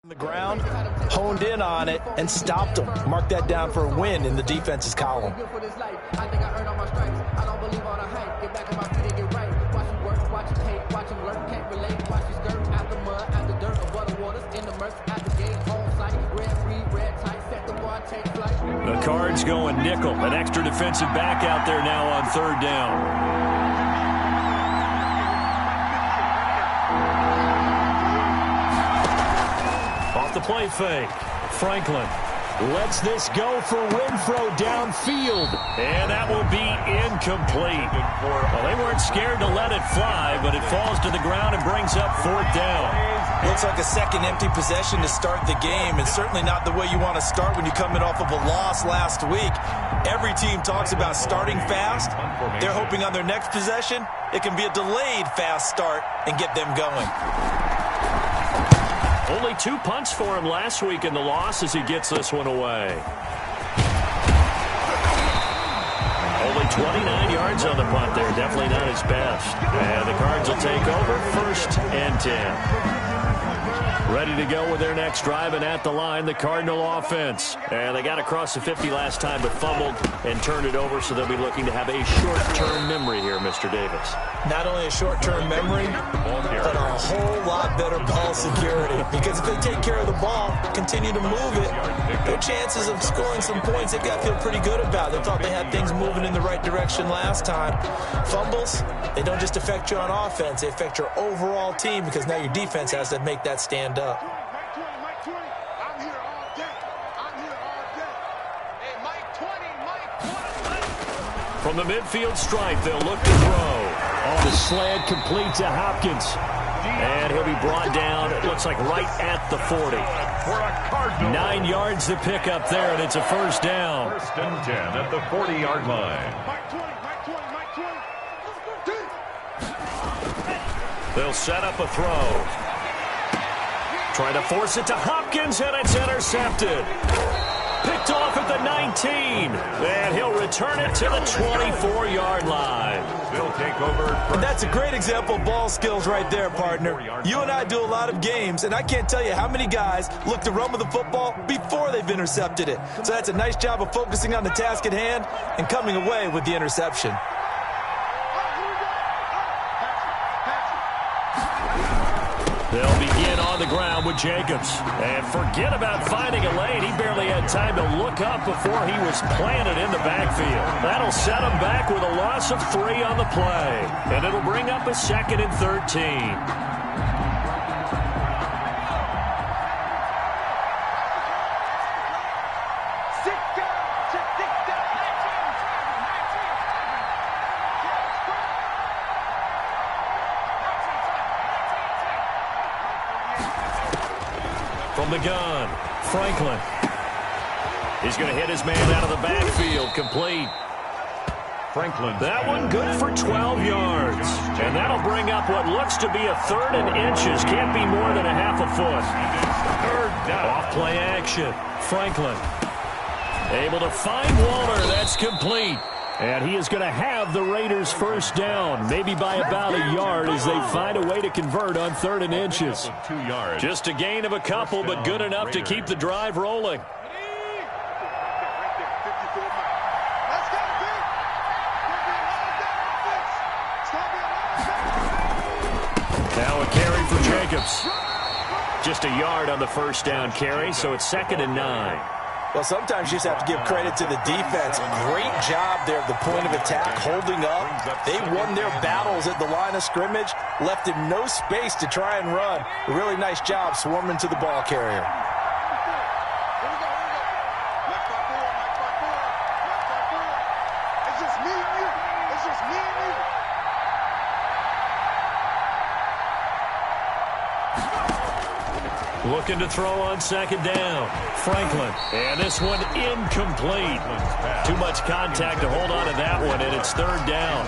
The ground, honed in on it, and stopped them. Mark that down for a win in the defense's column. The Cards going nickel. An extra defensive back out there now on third down. The play fake. Franklin lets this go for Renfro downfield, and that will be incomplete. Well, they weren't scared to let it fly, but it falls to the ground and brings up fourth down. Looks like a second empty possession to start the game, and certainly not the way you want to start when you're coming off of a loss last week. Every team talks about starting fast. They're hoping on their next possession it can be a delayed fast start and get them going. Only 2 punts for him last week in the loss as he gets this one away. Only 29 yards on the punt there. Definitely not his best. And the Cards will take over 1st and 10. Ready to go with their next drive, and at the line, the Cardinal offense. And they got across the 50 last time, but fumbled and turned it over, so they'll be looking to have a short-term memory here, Mr. Davis. Not only a short-term memory, but a whole lot better ball security. Because if they take care of the ball, continue to move it, their chances of scoring some points, they've got to feel pretty good about. They thought they had things moving in the right direction last time. Fumbles, they don't just affect you on offense, they affect your overall team, because now your defense has to make that stand up. From the midfield stripe, they'll look to throw. The slant complete to Hopkins. And he'll be brought down, it looks like right at the 40. 9 yards to pick up there, and it's a first down. 1st and 10 at the 40-yard line. They'll set up a throw. Trying to force it to Hopkins, and it's intercepted. Picked off at the 19, and he'll return it to the 24-yard line. They'll take over. And that's a great example of ball skills right there, partner. You and I do a lot of games, and I can't tell you how many guys look to run with the football before they've intercepted it. So that's a nice job of focusing on the task at hand and coming away with the interception. They'll begin on the ground with Jacobs. And forget about finding a lane. He barely had time to look up before he was planted in the backfield. That'll set him back with a loss of 3 on the play. And it'll bring up a 2nd and 13. From the gun, Franklin. He's going to hit his man out of the backfield, complete. Franklin. That one good for 12 yards. And that'll bring up what looks to be a 3rd and inches. Can't be more than a half a foot. 3rd down. Off play action. Franklin. Able to find Walter. That's complete. And he is going to have the Raiders first down, maybe by about a yard as they find a way to convert on 3rd and inches. 2 yards. Just a gain of a couple, but good enough to keep the drive rolling. Now a carry for Jacobs. Just a yard on the first down carry, so it's 2nd and 9. Well, sometimes you just have to give credit to the defense. Great job there at the point of attack, holding up. They won their battles at the line of scrimmage, left him no space to try and run. A really nice job swarming to the ball carrier. Looking to throw on 2nd down. Franklin. And this one incomplete. Too much contact to hold on to that one, and it's 3rd down.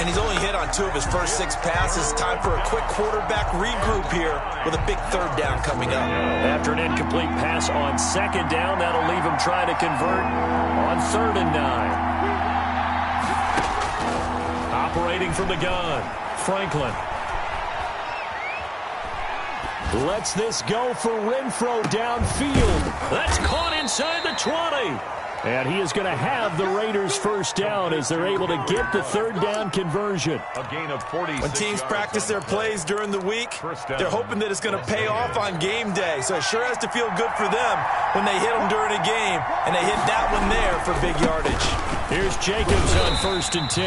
And he's only hit on 2 of his first 6 passes. Time for a quick quarterback regroup here with a big 3rd down coming up. After an incomplete pass on 2nd down, that'll leave him trying to convert on 3rd and 9. Operating from the gun, Franklin. Lets this go for Renfro downfield. That's caught inside the 20. And he is going to have the Raiders first down as they're able to get the third down conversion. A gain of 46 When teams practice their plays during the week, they're hoping that it's going to pay off on game day. So it sure has to feel good for them when they hit them during a game, and they hit that one there for big yardage. Here's Jacobs on 1st and 10.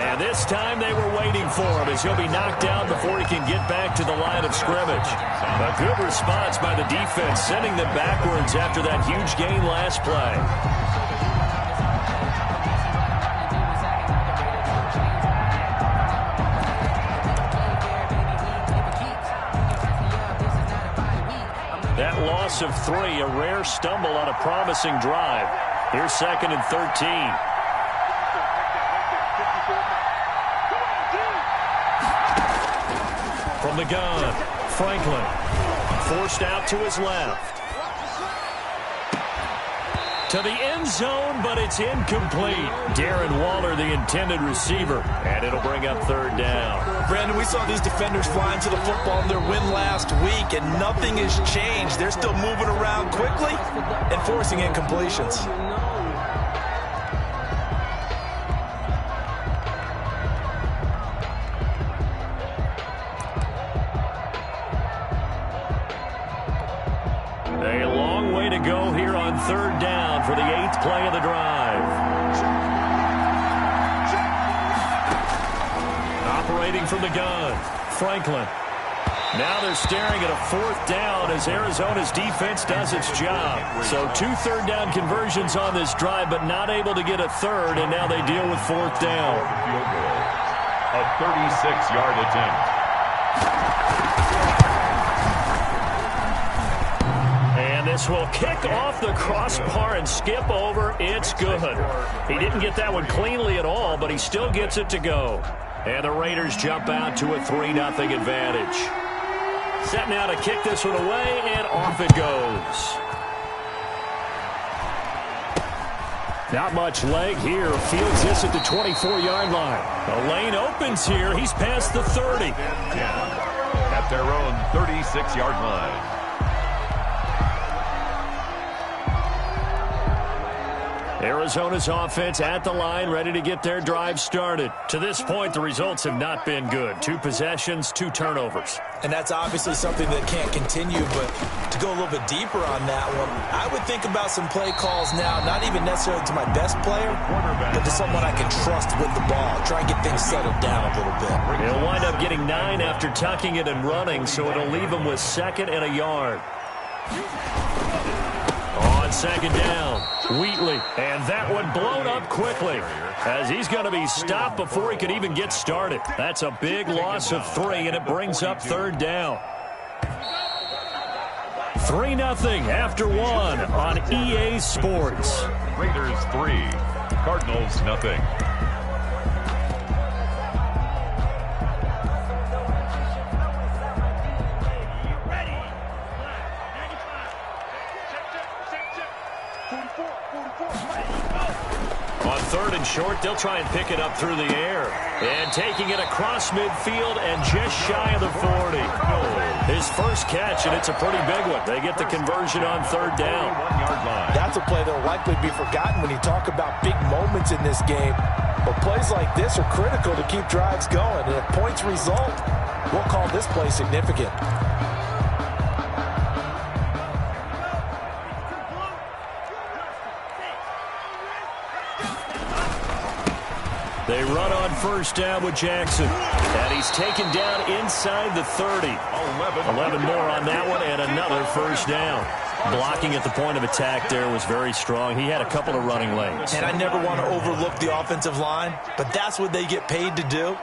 And this time they were waiting for him as he'll be knocked down before he can get back to the line of scrimmage. A good response by the defense, sending them backwards after that huge gain last play. That loss of 3, a rare stumble on a promising drive. Here's 2nd and 13. From the gun, Franklin forced out to his left. To the end zone, but it's incomplete. Darren Waller, the intended receiver, and it'll bring up 3rd down. Brandon, we saw these defenders flying to the football in their win last week, and nothing has changed. They're still moving around quickly and forcing incompletions. A long way to go here on 3rd down for the 8th play of the drive. Operating from the gun, Franklin. Now they're staring at a 4th down as Arizona's defense does its job. So 2 third down conversions on this drive, but not able to get a 3rd, and now they deal with 4th down. A 36-yard attempt. This will kick off the crossbar and skip over. It's good. He didn't get that one cleanly at all, but he still gets it to go. And the Raiders jump out to a 3-0 advantage. Set now to kick this one away, and off it goes. Not much leg here. Fields this at the 24-yard line. The lane opens here. He's past the 30. At their own 36-yard line. Arizona's offense at the line, ready to get their drive started. To this point, the results have not been good. 2 possessions, 2 turnovers. And that's obviously something that can't continue, but to go a little bit deeper on that one, I would think about some play calls now, not even necessarily to my best player, but to someone I can trust with the ball. Try and get things settled down a little bit. He'll wind up getting 9 after tucking it and running, so it'll leave him with 2nd and a yard. On 2nd down, Wheatley, and that one blown up quickly as he's going to be stopped before he could even get started. That's a big loss of 3, and it brings up 3rd down. 3-0 after 1 on EA Sports. Raiders 3, Cardinals nothing. On 3rd and short, they'll try and pick it up through the air. And taking it across midfield and just shy of the 40. His first catch, and it's a pretty big one. They get the conversion on 3rd down. That's a play that will likely be forgotten when you talk about big moments in this game. But plays like this are critical to keep drives going. And if points result, we'll call this play significant. They run on 1st down with Jackson. And he's taken down inside the 30. 11 more on that one, and another 1st down. Blocking at the point of attack there was very strong. He had a couple of running lanes. And I never want to overlook the offensive line, but that's what they get paid to do.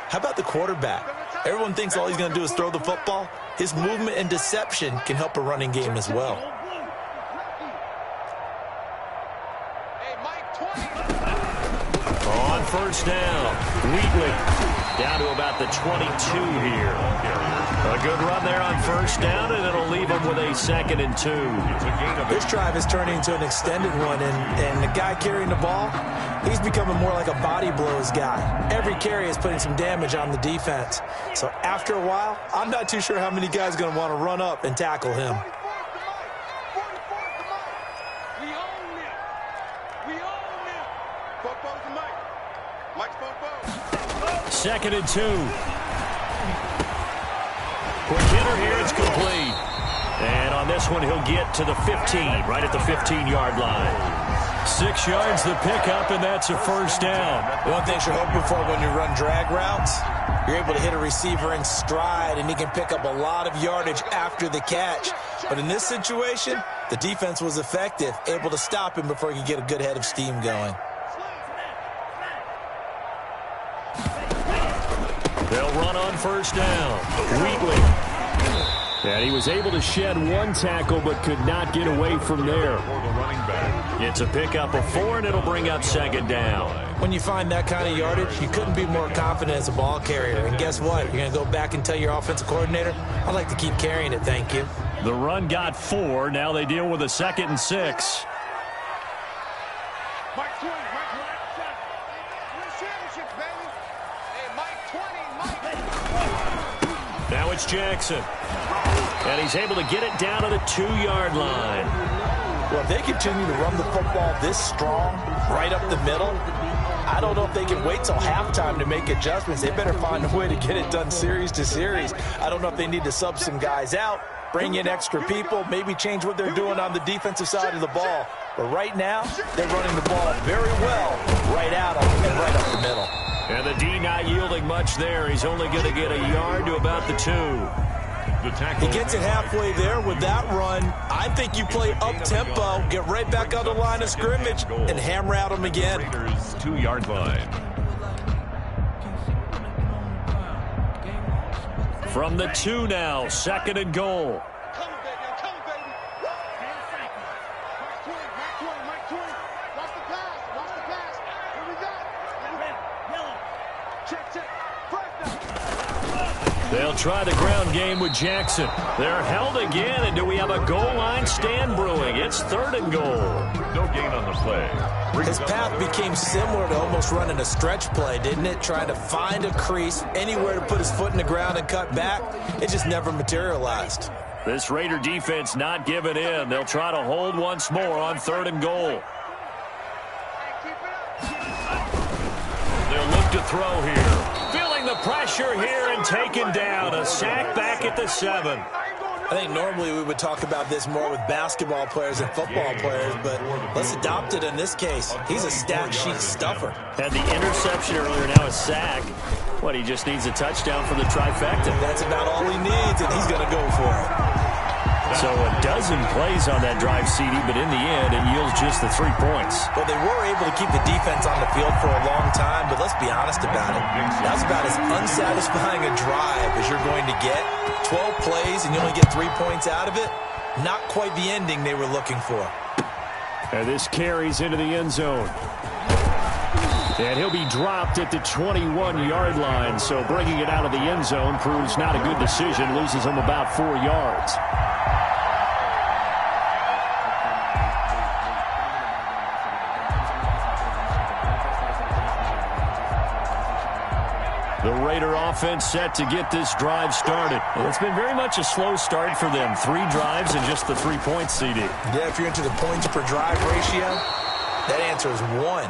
How about the quarterback? Everyone thinks all he's going to do is throw the football. His movement and deception can help a running game as well. On 1st down, Wheatley Down to about the 22 here. A good run there on first down, and it'll leave them with a 2nd and 2. This drive is turning into an extended one, and the guy carrying the ball, he's becoming more like a body blows guy. Every carry is putting some damage on the defense. So after a while, I'm not too sure how many guys are going to want to run up and tackle him. 2nd and 2. Quick hitter here, it's complete. And on this one, he'll get to the 15, right at the 15-yard line. 6 yards the pickup, and that's a first down. One thing you're hoping for when you run drag routes, you're able to hit a receiver in stride, and he can pick up a lot of yardage after the catch. But in this situation, the defense was effective, able to stop him before he could get a good head of steam going. They'll run on first down. Wheatley. And he was able to shed one tackle but could not get away from there. It's a pickup of 4, and it'll bring up 2nd down. When you find that kind of yardage, you couldn't be more confident as a ball carrier. And guess what? You're going to go back and tell your offensive coordinator, I'd like to keep carrying it, thank you. The run got 4. Now they deal with a 2nd and 6. Now it's Jackson. And he's able to get it down to the 2-yard line. Well, if they continue to run the football this strong, right up the middle, I don't know if they can wait till halftime to make adjustments. They better find a way to get it done series to series. I don't know if they need to sub some guys out, bring in extra people, maybe change what they're doing on the defensive side of the ball. But right now, they're running the ball very well right at them and right up the middle. And the D not yielding much there. He's only going to get a yard to about the 2. He gets it halfway there with that run. I think you play up-tempo, get right back on the line of scrimmage, and hammer at him again. 2-yard line. From the 2 now, 2nd and goal. They'll try the ground game with Jackson. They're held again, and do we have a goal line stand brewing? It's 3rd and goal. No gain on the play. His path became similar to almost running a stretch play, didn't it? Trying to find a crease, anywhere to put his foot in the ground and cut back. It just never materialized. This Raider defense not giving in. They'll try to hold once more on 3rd and goal. They'll look to throw here. Feeling the pressure here and taken down. A sack back at the 7. I think normally we would talk about this more with basketball players and football players, but let's adopt it in this case. He's a stat sheet stuffer. Had the interception earlier, now a sack. What, he just needs a touchdown for the trifecta. That's about all he needs, and he's going to go for it. So a dozen plays on that drive, CD, but in the end, it yields just the 3 points. Well, they were able to keep the defense on the field for a long time, but let's be honest about it. That's about as unsatisfying a drive as you're going to get. 12 plays, and you only get 3 points out of it. Not quite the ending they were looking for. And this carries into the end zone. And he'll be dropped at the 21-yard line, so bringing it out of the end zone proves not a good decision, loses him about 4 yards. The Raider offense set to get this drive started. Well, it's been very much a slow start for them. 3 drives and just the 3 points, CD. Yeah, if you're into the points per drive ratio, that answer is 1.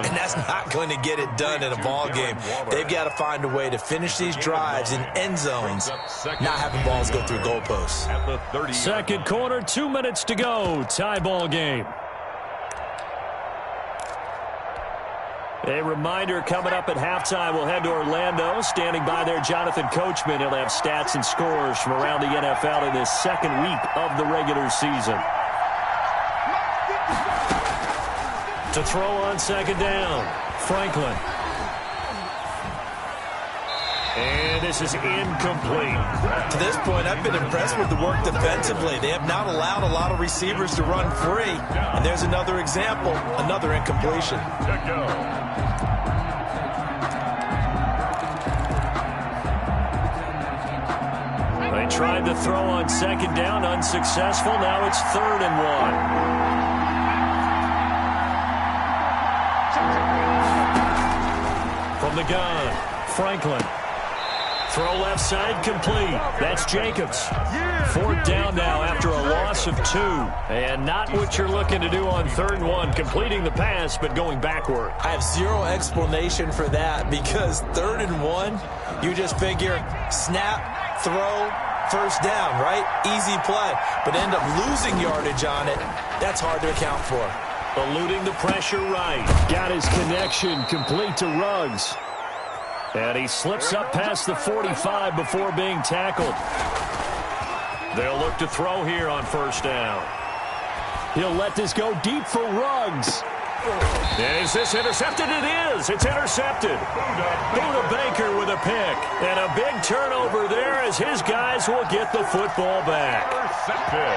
And that's not going to get it done in a ball game. They've got to find a way to finish these drives in end zones, not having balls go through goalposts. Second quarter, 2 minutes to go. Tie ball game. A reminder, coming up at halftime, we'll head to Orlando. Standing by there, Jonathan Coachman. He'll have stats and scores from around the NFL in this second week of the regular season. To throw on second down, Franklin. And this is incomplete. To this point, I've been impressed with the work defensively. They have not allowed a lot of receivers to run free. And there's another example, another incompletion. tried to throw on second down, unsuccessful. Now it's 3rd and 1. From the gun, Franklin. Throw left side, complete. That's Jacobs. 4th down now after a loss of 2. And not what you're looking to do on 3rd and 1, completing the pass, but going backward. I have zero explanation for that because 3rd and 1, you just figure snap, throw, 1st down, right? Easy play. But end up losing yardage on it. That's hard to account for. Eluding the pressure right. Got his connection complete to Ruggs. And he slips up past the 45 before being tackled. They'll look to throw here on 1st down. He'll let this go deep for Ruggs. And is this intercepted? It is. It's intercepted. Buda Baker with a pick. And a big turnover there as his guys will get the football back.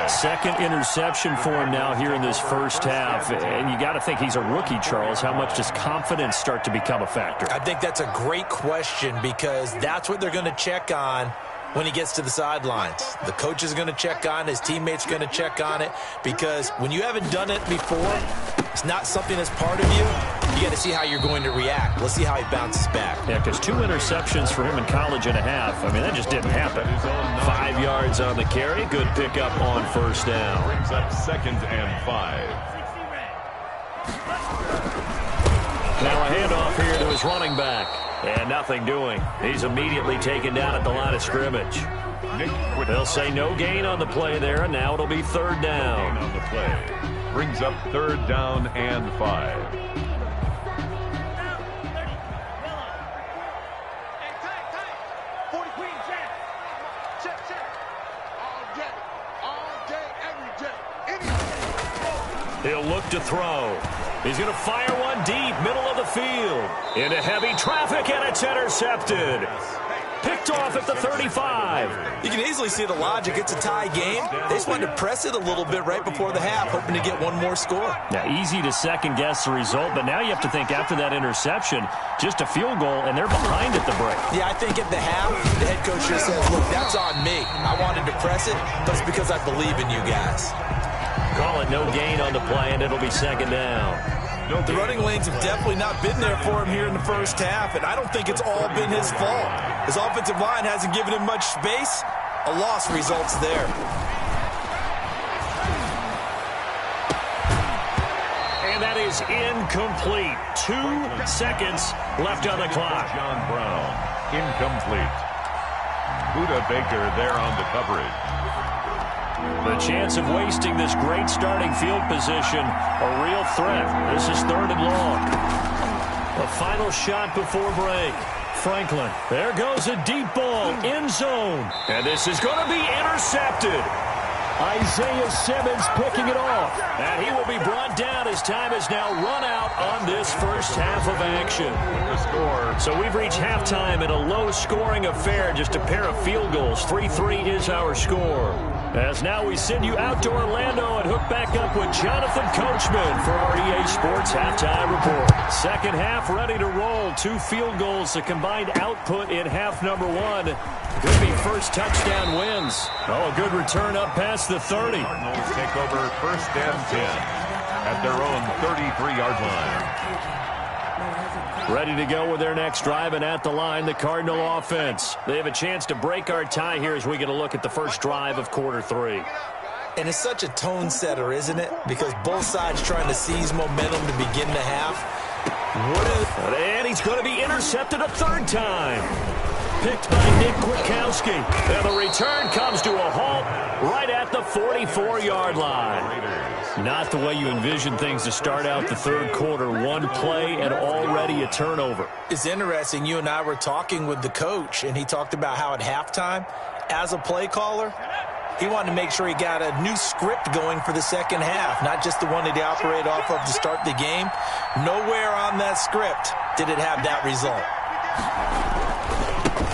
2nd interception for him now here in this 1st half. And you got to think he's a rookie, Charles. How much does confidence start to become a factor? I think that's a great question because that's what they're going to check on when he gets to the sidelines. The coach is going to check on it. His teammates are going to check on it because when you haven't done it before, it's not something that's part of you. You got to see how you're going to react. Let's see how he bounces back. Yeah, because 2 interceptions for him in college and a half. I mean, that just didn't happen. 5 yards on the carry. Good pickup on 1st down. Brings up 2nd and 5. Now a handoff here to his running back. And nothing doing. He's immediately taken down at the line of scrimmage. They'll say no gain on the play there, and now it'll be 3rd down. On the play. Brings up 3rd down and 5. He'll look to throw. He's going to fire one deep, middle of the field. Into heavy traffic, and it's intercepted. Picked off at the 35. You can easily see the logic. It's a tie game. They just wanted to press it a little bit right before the half, hoping to get one more score. Now, easy to second-guess the result, but now you have to think after that interception, just a field goal, and they're behind at the break. Yeah, I think at the half, the head coach just says, look, that's on me. I wanted to press it, but it's because I believe in you guys. Call it no gain on the play, and it'll be 2nd down. The running lanes have definitely not been there for him here in the 1st half, and I don't think it's all been his fault. His offensive line hasn't given him much space. A loss results there. And that is incomplete. 2 seconds left on the clock. John Brown, incomplete. Buda Baker there on the coverage. The chance of wasting this great starting field position, a real threat. This is 3rd and long. A final shot before break. Franklin. There goes a deep ball. End zone. And this is going to be intercepted. Isaiah Simmons picking it off. And he will be brought down as time has now run out on this 1st half of action. The score. So we've reached halftime in a low-scoring affair, just a pair of field goals. 3-3 is our score. As now we send you out to Orlando and hook back up with Jonathan Coachman for our EA Sports Halftime Report. 2nd half ready to roll. 2 field goals, the combined output in half number 1. Could be first touchdown wins. Oh, a good return up past the 30. Cardinals take over 1st and 10 at their own 33-yard line. Ready to go with their next drive, and at the line, the Cardinal offense. They have a chance to break our tie here as we get a look at the first drive of quarter 3. And it's such a tone setter, isn't it? Because both sides trying to seize momentum to begin the half. And he's going to be intercepted a 3rd time. Picked by Nick Kwiatkowski. And the return comes to a halt right at the 44-yard line. Not the way you envision things to start out the 3rd quarter. 1 play and already a turnover. It's interesting. You and I were talking with the coach, and he talked about how at halftime, as a play caller, he wanted to make sure he got a new script going for the 2nd half, not just the one that he operated off of to start the game. Nowhere on that script did it have that result.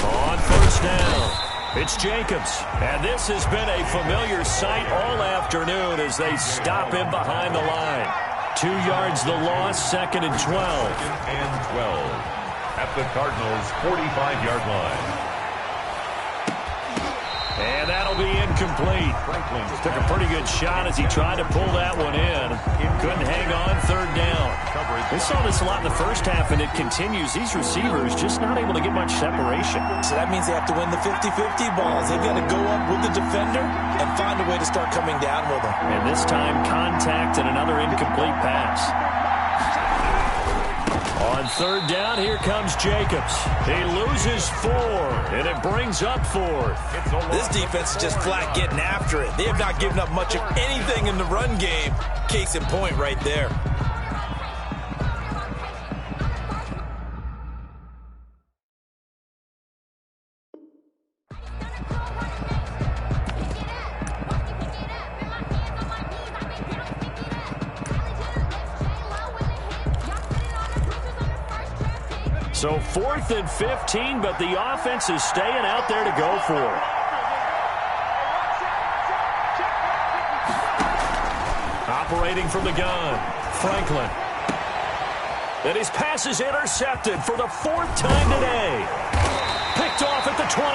On 1st down, it's Jacobs. And this has been a familiar sight all afternoon as they stop him behind the line. 2 yards the loss, 2nd and 12. 2nd and 12 at the Cardinals' 45-yard line. And that be incomplete. Took a pretty good shot as he tried to pull that one in. Couldn't hang on third down. We saw this a lot in the first half, and it continues. These receivers just not able to get much separation. So that means they have to win the 50-50 balls. They've got to go up with the defender and find a way to start coming down with them. And this time, contact and another incomplete pass. On third down, here comes Jacobs. He loses 4, and it brings up 4th. This defense is just flat getting after it. They have not given up much of anything in the run game. Case in point right there. So 4th and 15, but the offense is staying out there to go for it. Operating from the gun, Franklin. And his pass is intercepted for the 4th time today. Picked off at the 28,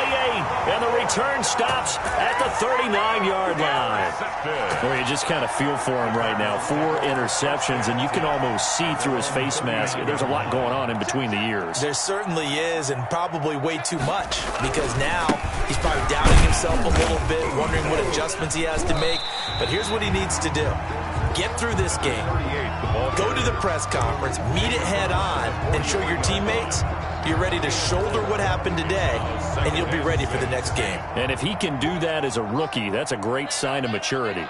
and the return stops at the 39-yard line. Well, you just kind of feel for him right now. 4 interceptions, and you can almost see through his face mask. There's a lot going on in between the ears. There certainly is, and probably way too much, because now he's probably doubting himself a little bit, wondering what adjustments he has to make. But here's what he needs to do. Get through this game. Go to the press conference, meet it head on, and show your teammates you're ready to shoulder what happened today, and you'll be ready for the next game. And if he can do that as a rookie, that's a great sign of maturity.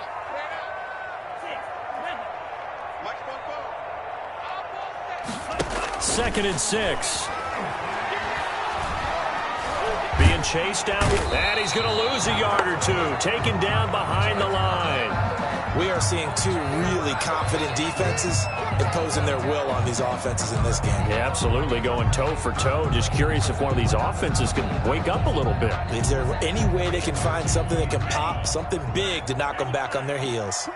Second and 6. Being chased out, and he's going to lose a yard or 2. Taken down behind the line. We are seeing 2 really confident defenses imposing their will on these offenses in this game. Yeah, absolutely, going toe for toe. Just curious if one of these offenses can wake up a little bit. Is there any way they can find something that can pop, something big to knock them back on their heels?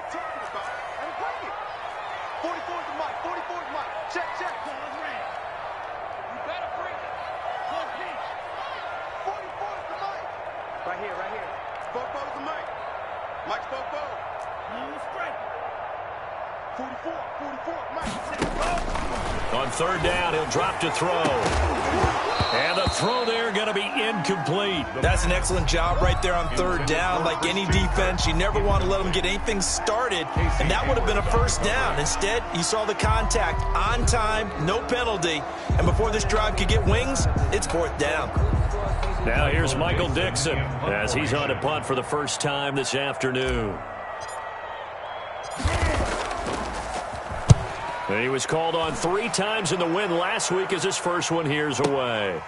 On third down, he'll drop to throw. And the throw there going to be incomplete. That's an excellent job right there on third down. Like any defense, you never want to let them get anything started, and that would have been a first down. Instead, you saw the contact on time, no penalty, and before this drive could get wings, it's 4th down. Now here's Michael Dixon as he's on a punt for the first time this afternoon. He was called on 3 times in the win last week as his first one here's away.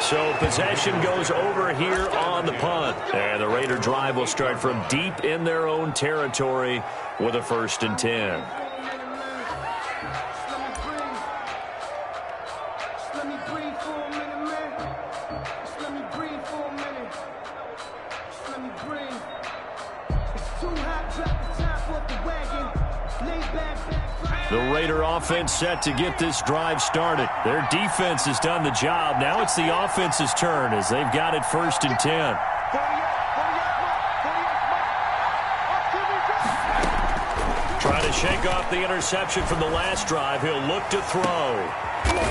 So possession goes over here on the punt. And the Raider drive will start from deep in their own territory with a 1st and 10. The Raider offense set to get this drive started. Their defense has done the job. Now it's the offense's turn as they've got it 1st and 10. Trying to shake off the interception from the last drive. He'll look to throw.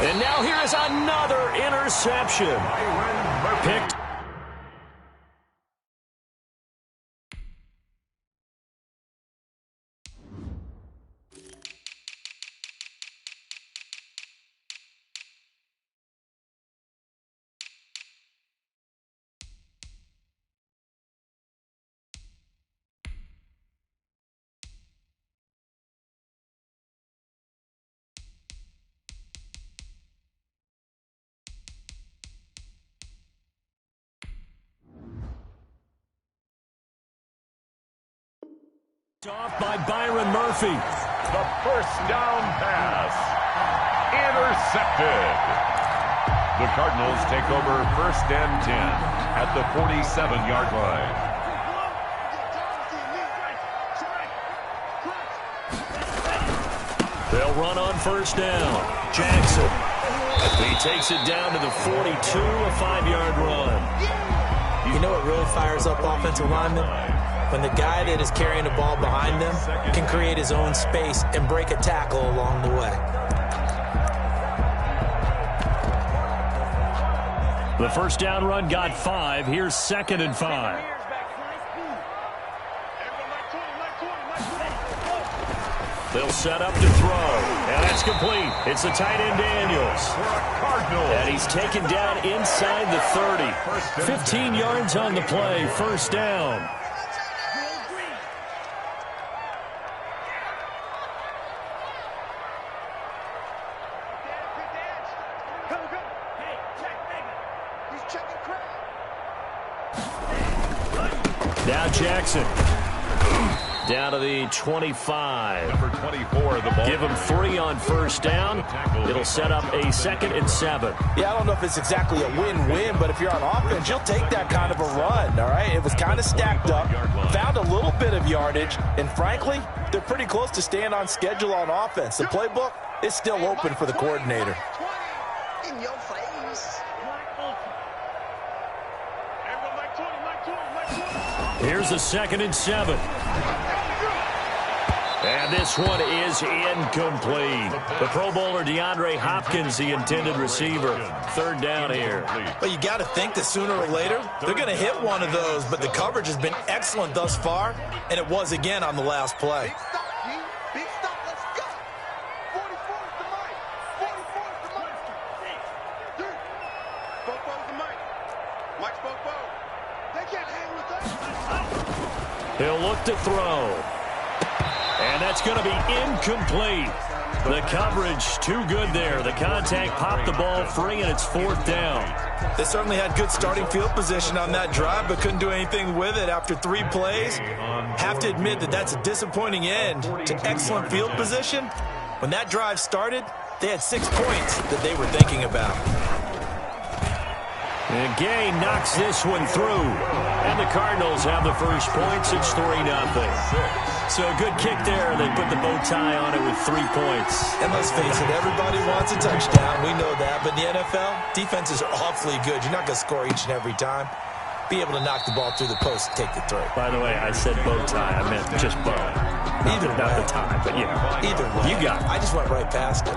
And now here is another interception. Picked. Off by Byron Murphy. The first down pass. Intercepted. The Cardinals take over 1st and 10 at the 47-yard line. They'll run on 1st down. Jackson. He takes it down to the 42, a 5-yard run. You know what really fires up offensive linemen? When the guy that is carrying the ball behind them can create his own space and break a tackle along the way. The first down run got 5. Here's 2nd and 5. They'll set up to throw. And that's complete. It's the tight end Daniels. And he's taken down inside the 30. 15 yards on the play. First down. Now Jackson. Down to the 25. Number 24, the ball. Give him 3 on first down. It'll set up a 2nd and 7. Yeah, I don't know if it's exactly a win-win, but if you're on offense, you'll take that kind of a run, all right? It was kind of stacked up, found a little bit of yardage, and frankly, they're pretty close to staying on schedule on offense. The playbook is still open for the coordinator. In your face. Here's the 2nd and 7. And this one is incomplete. The Pro Bowler DeAndre Hopkins, the intended receiver. 3rd down here. But you got to think that sooner or later, they're going to hit one of those, but the coverage has been excellent thus far, and it was again on the last play. Big stop, G. Big stop. Let's go. 44 is the mic. 44 is the mic. Bobo's the mic. Mike's Bobo. They can't hang with us. He'll look to throw. And that's going to be incomplete. The coverage too good there. The contact popped the ball free, and it's 4th down. They certainly had good starting field position on that drive, but couldn't do anything with it after 3 plays. Have to admit that that's a disappointing end to excellent field position. When that drive started, they had 6 points that they were thinking about. And Gay knocks this one through. And the Cardinals have the first points. It's 3-0. So a good kick there. They put the bow tie on it with 3 points. And let's face it, everybody wants a touchdown. We know that. But in the NFL, defenses are awfully good. You're not going to score each and every time. Be able to knock the ball through the post and take the throw. By the way, I said bow tie. I meant just bow. Either not way. the tie, but yeah. Either way. You got it. I just went right past it.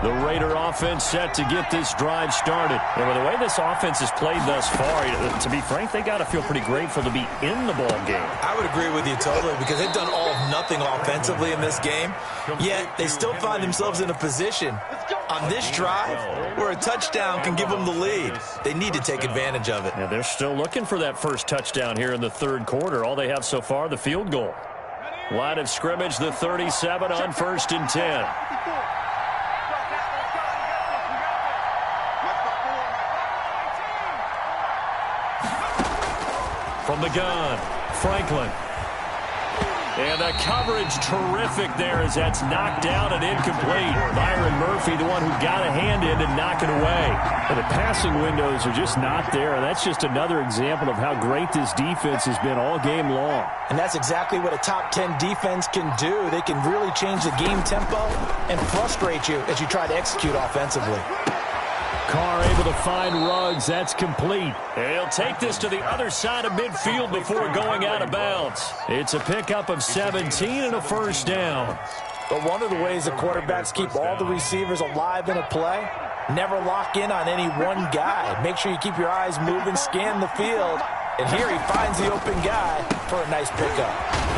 The Raider offense set to get this drive started. And with the way this offense has played thus far, to be frank, they got to feel pretty grateful to be in the ball game. I would agree with you totally because they've done all of nothing offensively in this game, yet they still find themselves in a position on this drive where a touchdown can give them the lead. They need to take advantage of it. And they're still looking for that first touchdown here in the 3rd quarter. All they have so far, the field goal. Line of scrimmage, the 37 on 1st and 10. From the gun, Franklin. And the coverage terrific there as that's knocked down and incomplete. Byron Murphy, the one who got a hand in and knock it away. And the passing windows are just not there. That's just another example of how great this defense has been all game long. And that's exactly what a top 10 defense can do. They can really change the game tempo and frustrate you as you try to execute offensively. Carr able to find Ruggs. That's complete. And he'll take this to the other side of midfield before going out of bounds. It's a pickup of 17 and a first down. But one of the ways the quarterbacks keep all the receivers alive in a play, never lock in on any one guy. Make sure you keep your eyes moving, scan the field. And here he finds the open guy for a nice pickup.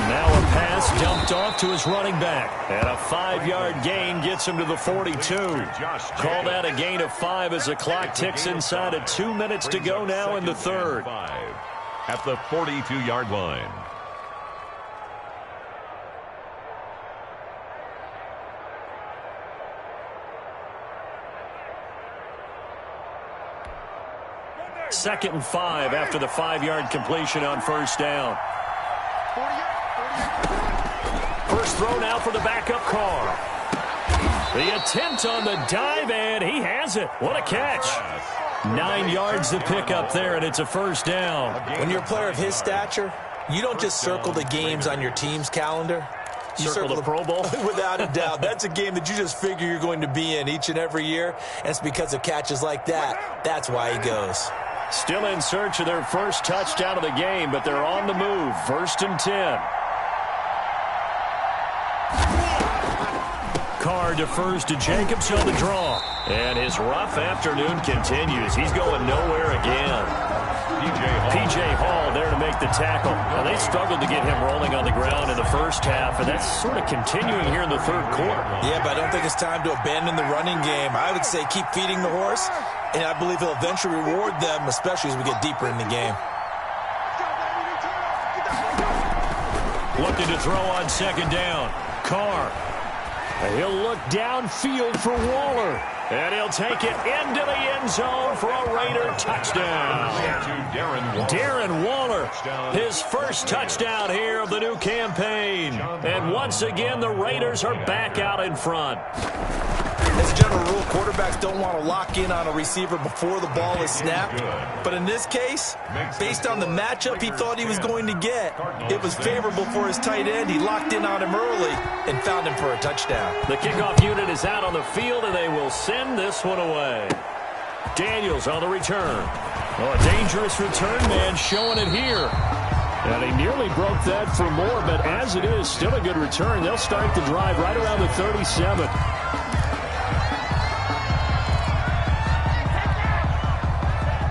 Now a pass dumped off to his running back. And a 5-yard gain gets him to the 42. Call that a gain of 5 as the clock ticks inside of 2 minutes to go now in the 3rd. At the 42-yard line. Second and 5 after the 5-yard completion on first down. First throw now for the backup Carr. The attempt on the dive, and he has it. What a catch. 9 yards to pick up there, and it's a first down. When you're a player of his stature, you don't just circle the games on your team's calendar. You circle the Pro Bowl? Without a doubt. That's a game that you just figure you're going to be in each and every year, and it's because of catches like that. That's why he goes. Still in search of their first touchdown of the game, but they're on the move. 1st and 10. Carr defers to Jacobs on the draw. And his rough afternoon continues. He's going nowhere again. P.J. Hall there to make the tackle. Now, they struggled to get him rolling on the ground in the first half, and that's sort of continuing here in the third quarter. Yeah, but I don't think it's time to abandon the running game. I would say keep feeding the horse, and I believe he'll eventually reward them, especially as we get deeper in the game. Looking to throw on 2nd down. Carr. He'll look downfield for Waller. And he'll take it into the end zone for a Raider touchdown. Darren Waller, his first touchdown here of the new campaign. And once again, the Raiders are back out in front. As a general rule, quarterbacks don't want to lock in on a receiver before the ball is snapped. But in this case, based on the matchup he thought he was going to get, it was favorable for his tight end. He locked in on him early and found him for a touchdown. The kickoff unit is out on the field, and they will send this one away. Daniels on the return. Oh, a dangerous return man showing it here. And he nearly broke that for more, but as it is, still a good return. They'll start the drive right around the 37.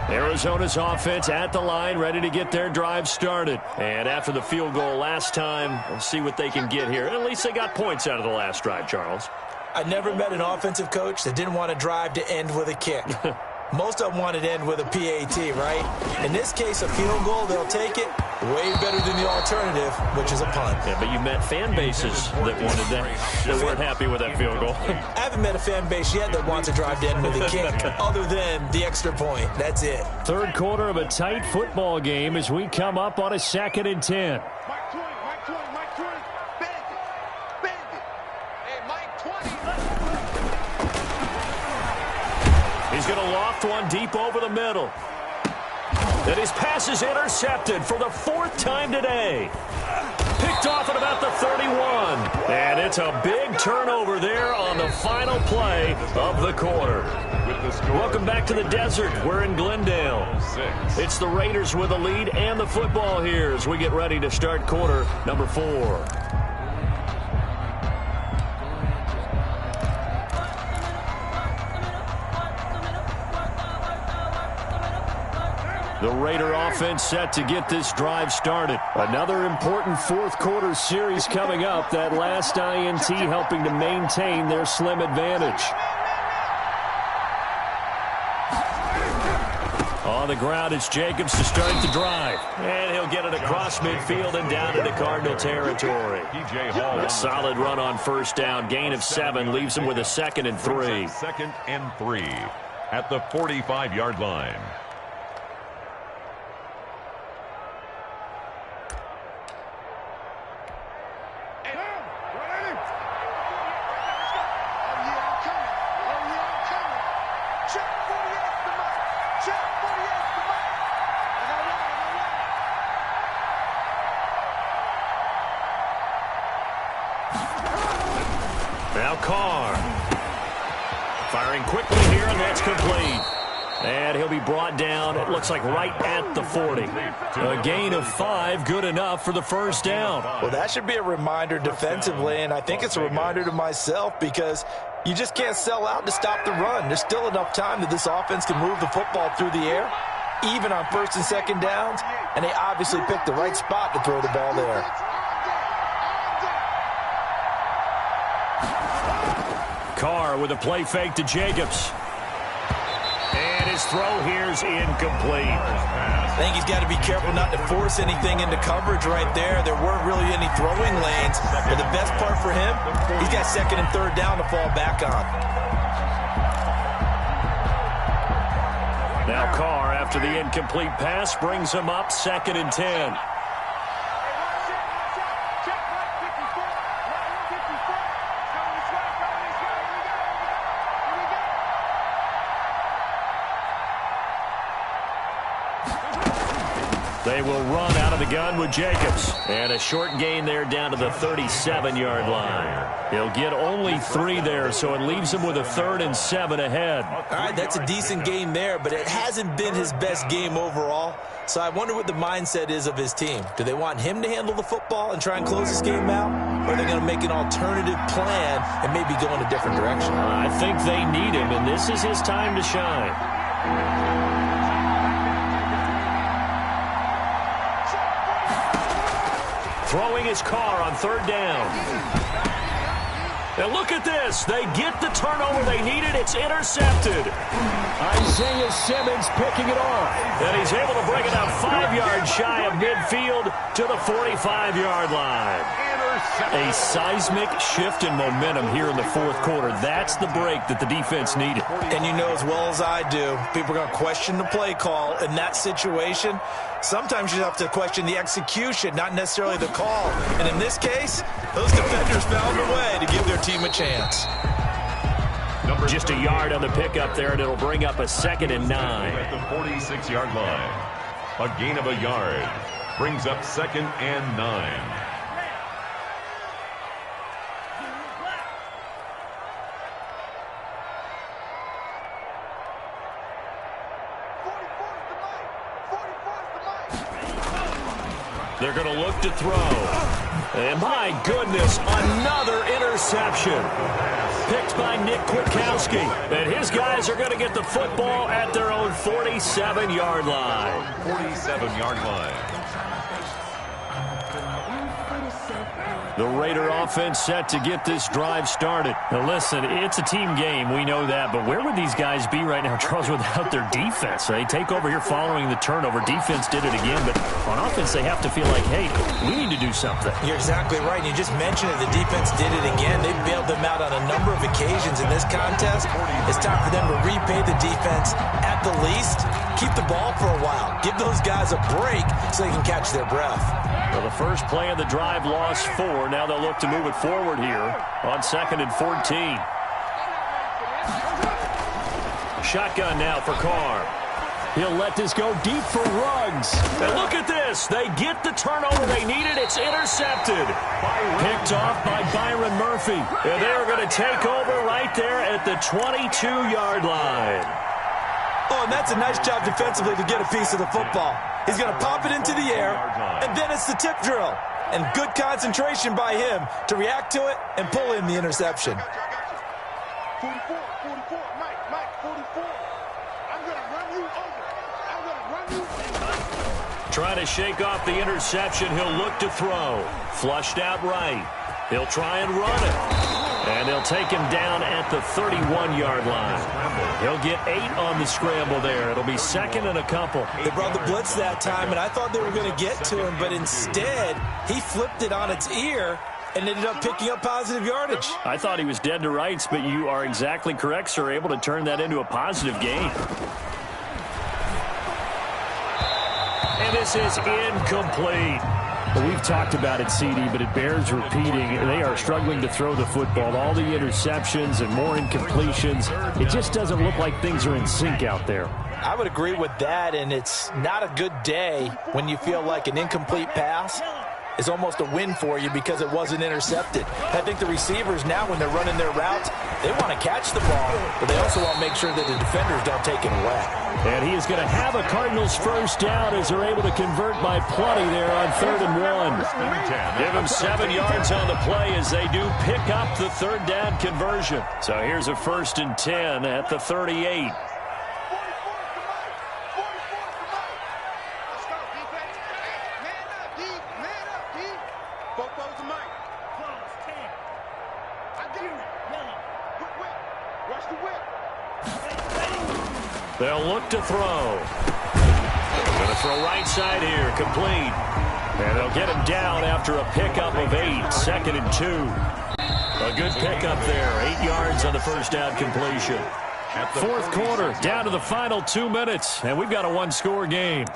Arizona's offense at the line, ready to get their drive started. And after the field goal last time, we'll see what they can get here. At least they got points out of the last drive, Charles. I never met an offensive coach that didn't want to drive to end with a kick. Most of them wanted to end with a PAT, right? In this case, a field goal, they'll take it. Way better than the alternative, which is a punt. Yeah, but you met fan bases that wanted that, that weren't happy with that field goal. I haven't met a fan base yet that wants to drive to end with a kick, other than the extra point. That's it. Third quarter of a tight football game as we come up on a 2nd and 10. Mike 20, Mike 20, Mike 20. Bend it. Hey, Mike 20. He's going to loft one deep over the middle. And his pass is intercepted for the 4th time today. Picked off at about the 31. And it's a big turnover there on the final play of the quarter. Welcome back to the desert. We're in Glendale. It's the Raiders with the lead and the football here as we get ready to start quarter number 4. The Raider offense set to get this drive started. Another important 4th quarter series coming up. That last INT helping to maintain their slim advantage. On the ground, it's Jacobs to start the drive. And he'll get it across midfield and down into Cardinal territory. A solid run on 1st down. Gain of 7 leaves him with a 2nd and 3. 2nd and 3 at the 45-yard line. Now Carr. Firing quickly here, and that's complete. And he'll be brought down, it looks like right at the 40. A gain of 5, good enough for the 1st down. Well, that should be a reminder defensively, and I think it's a reminder to myself because you just can't sell out to stop the run. There's still enough time that this offense can move the football through the air, even on 1st and 2nd downs, and they obviously picked the right spot to throw the ball there. Carr with a play fake to Jacobs. And his throw here's incomplete. I think he's got to be careful not to force anything into coverage right there. There weren't really any throwing lanes, but the best part for him, he's got 2nd and 3rd down to fall back on. Now Carr, after the incomplete pass, brings him up 2nd and 10. They will run out of the gun with Jacobs. And a short gain there down to the 37-yard line. He'll get only 3 there, so it leaves him with a 3rd and 7 ahead. All right, that's a decent game there, but it hasn't been his best game overall. So I wonder what the mindset is of his team. Do they want him to handle the football and try and close this game out? Or are they going to make an alternative plan and maybe go in a different direction? I think they need him, and this is his time to shine. Throwing his car on 3rd down. And look at this. They get the turnover they needed. It's intercepted. Isaiah Simmons picking it off. And he's able to bring it out 5 yards shy of midfield to the 45-yard line. A seismic shift in momentum here in the 4th quarter. That's the break that the defense needed. And you know as well as I do, people are going to question the play call in that situation. Sometimes you have to question the execution, not necessarily the call. And in this case, those defenders found a way to give their team a chance. Just a yard on the pickup there, and it'll bring up a 2nd and 9. At the 46-yard line. A gain of a yard brings up 2nd and 9. They're going to look to throw. And my goodness, another interception. Picked by Nick Kwiatkowski. And his guys are going to get the football at their own 47-yard line. 47-yard line. The Raider offense set to get this drive started. Now listen, it's a team game. We know that. But where would these guys be right now, Charles, without their defense? They take over here following the turnover. Defense did it again. But on offense, they have to feel like, hey, we need to do something. You're exactly right. You just mentioned it. The defense did it again. They bailed them out on a number of occasions in this contest. It's time for them to repay the defense at the least. Keep the ball for a while. Give those guys a break so they can catch their breath. Well, the first play of the drive lost 4. Now they'll look to move it forward here on 2nd and 14. Shotgun now for Carr. He'll let this go deep for Ruggs. And look at this. They get the turnover they needed. It's intercepted. Picked off by Byron Murphy. And they are going to take over right there at the 22-yard line. Oh, and that's a nice job defensively to get a piece of the football. He's going to pop it into the air, and then it's the tip drill. And good concentration by him to react to it and pull in the interception. 44, Mike, 44. I'm going to run you over. Trying to shake off the interception. He'll look to throw. Flushed out right. He'll try and run it. And they'll take him down at the 31-yard line. He'll get 8 on the scramble there. It'll be 2nd and a couple. They brought the blitz that time, and I thought they were going to get to him, but instead he flipped it on its ear and ended up picking up positive yardage. I thought he was dead to rights, but you are exactly correct, sir. Able to turn that into a positive gain. And this is incomplete. Well, we've talked about it, CD, but it bears repeating. They are struggling to throw the football. All the interceptions and more incompletions. It just doesn't look like things are in sync out there. I would agree with that, and it's not a good day when you feel like an incomplete pass is almost a win for you because it wasn't intercepted. I think the receivers now, when they're running their routes, they want to catch the ball, but they also want to make sure that the defenders don't take it away. And he is going to have a Cardinals first down as they're able to convert by plenty there on 3rd and 1. Give him 7 yards on the play as they do pick up the 3rd down conversion. So here's a 1st and 10 at the 38. They'll look to throw. Going to throw right side here, complete. And they'll get him down after a pickup of 8, 2nd and 2. A good pickup there, 8 yards on the first down completion. 4th quarter, down to the final 2 minutes, and we've got a 1-score game.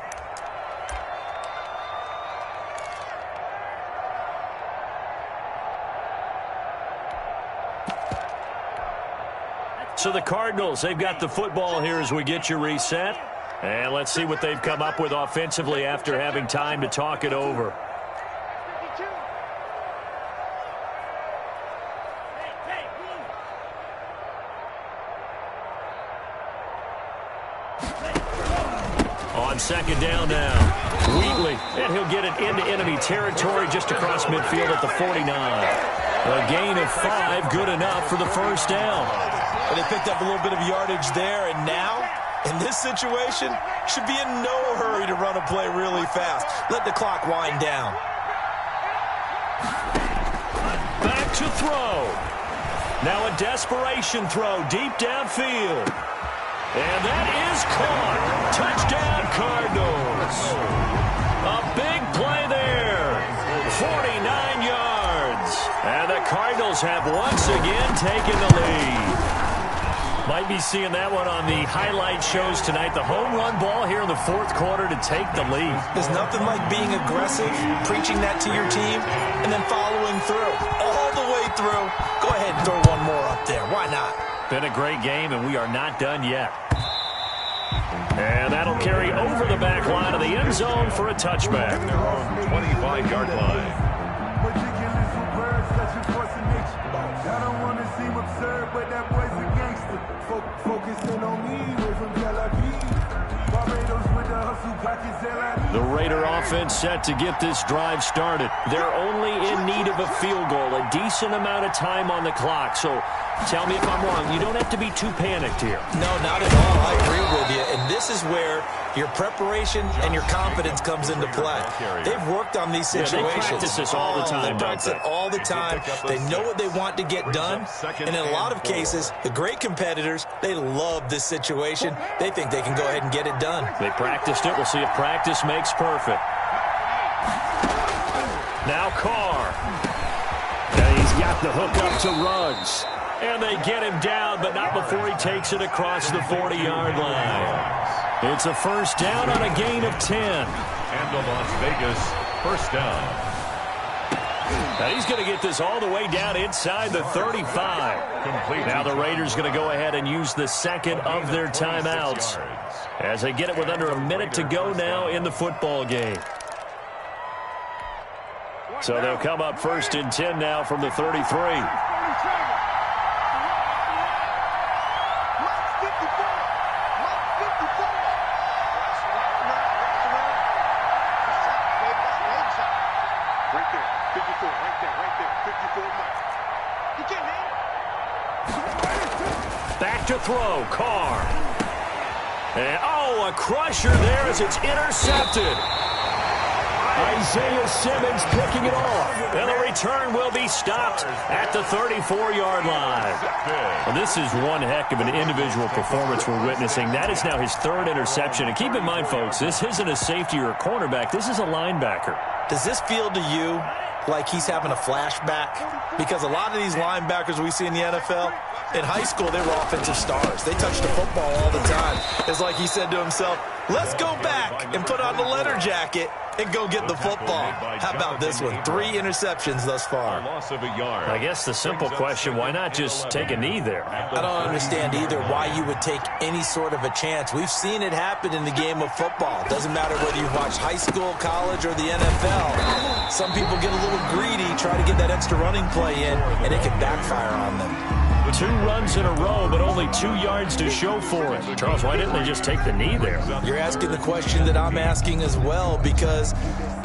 So the Cardinals, they've got the football here as we get you reset. And let's see what they've come up with offensively after having time to talk it over. On second down now, Wheatley, and he'll get it into enemy territory just across midfield at the 49. A gain of 5, good enough for the first down. Well, they picked up a little bit of yardage there, and now, in this situation, should be in no hurry to run a play really fast. Let the clock wind down. Back to throw. Now a desperation throw deep downfield. And that is caught. Touchdown, Cardinals. A big play there. 49 yards. And the Cardinals have once again taken the lead. Might be seeing that one on the highlight shows tonight. The home run ball here in the fourth quarter to take the lead. There's nothing like being aggressive, preaching that to your team, and then following through. All the way through. Go ahead and throw one more up there. Why not? Been a great game, and we are not done yet. And that'll carry over the back line of the end zone for a touchback. 25-yard line. I don't want to seem absurd, but that boy's a gangster. Focusing on me, we're from Tel Aviv. Barbados with the hustle, pockets LID. The Raider offense set to get this drive started. They're only in need of a field goal, a decent amount of time on the clock. So tell me if I'm wrong. You don't have to be too panicked here. No, not at all. I agree with you. And this is where your preparation and your confidence comes into play. They've worked on these situations. They practice this all the time. They practice it all the time. They know what they want to get done. And in a lot of cases, the great competitors, they love this situation. They think they can go ahead and get it done. They practiced it. We'll see if practice makes perfect. Now Carr. And he's got the hook up to Ruggs. And they get him down, but not before he takes it across the 40-yard line. It's a first down on a gain of 10. And the Las Vegas first down. Now he's going to get this all the way down inside the 35. Complete. Now the Raiders going to go ahead and use the second of their timeouts as they get it with under a minute to go now in the football game. So they'll come up first and 10 now from the 33. Back to throw, Carr. And, a crusher there as it's intercepted. Isaiah Simmons picking it off. And the return will be stopped at the 34-yard line. Well, this is one heck of an individual performance we're witnessing. That is now his third interception. And keep in mind, folks, this isn't a safety or a cornerback. This is a linebacker. Does this feel to you like he's having a flashback? Because a lot of these linebackers we see in the NFL, in high school, they were offensive stars. They touched the football all the time. It's like he said to himself, let's go back and put on the leather jacket and go get the football. How about this one? 3 interceptions thus far. Loss of a yard. I guess the simple question, why not just take a knee there? I don't understand either why you would take any sort of a chance. We've seen it happen in the game of football. Doesn't matter whether you've watched high school, college, or the NFL. Some people get a little greedy, try to get that extra running play in, and it can backfire on them. 2 runs in a row, but only 2 yards to show for it. Charles, why didn't they just take the knee there? You're asking the question that I'm asking as well, because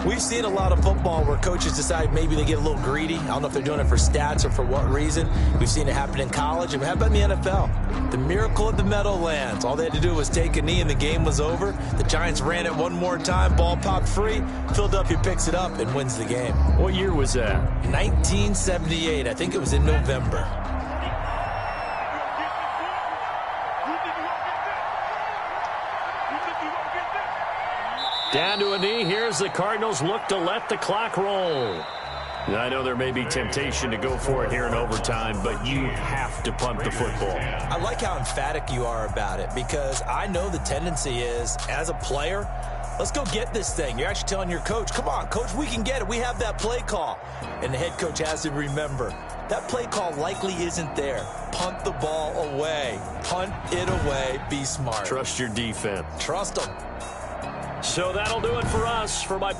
we've seen a lot of football where coaches decide maybe they get a little greedy. I don't know if they're doing it for stats or for what reason. We've seen it happen in college, and how about in the NFL? The miracle of the Meadowlands. All they had to do was take a knee, and the game was over. The Giants ran it one more time. Ball popped free. Philadelphia picks it up and wins the game. What year was that? 1978. I think it was in November. Down to a knee. Here's the Cardinals look to let the clock roll. I know there may be temptation to go for it here in overtime, but you have to punt the football. I like how emphatic you are about it, because I know the tendency is, as a player, Let's go get this thing. You're actually telling your coach, come on, coach, we can get it. We have that play call. And the head coach has to remember, that play call likely isn't there. Punt the ball away. Punt it away. Be smart. Trust your defense. Trust them. So that'll do it for us. For my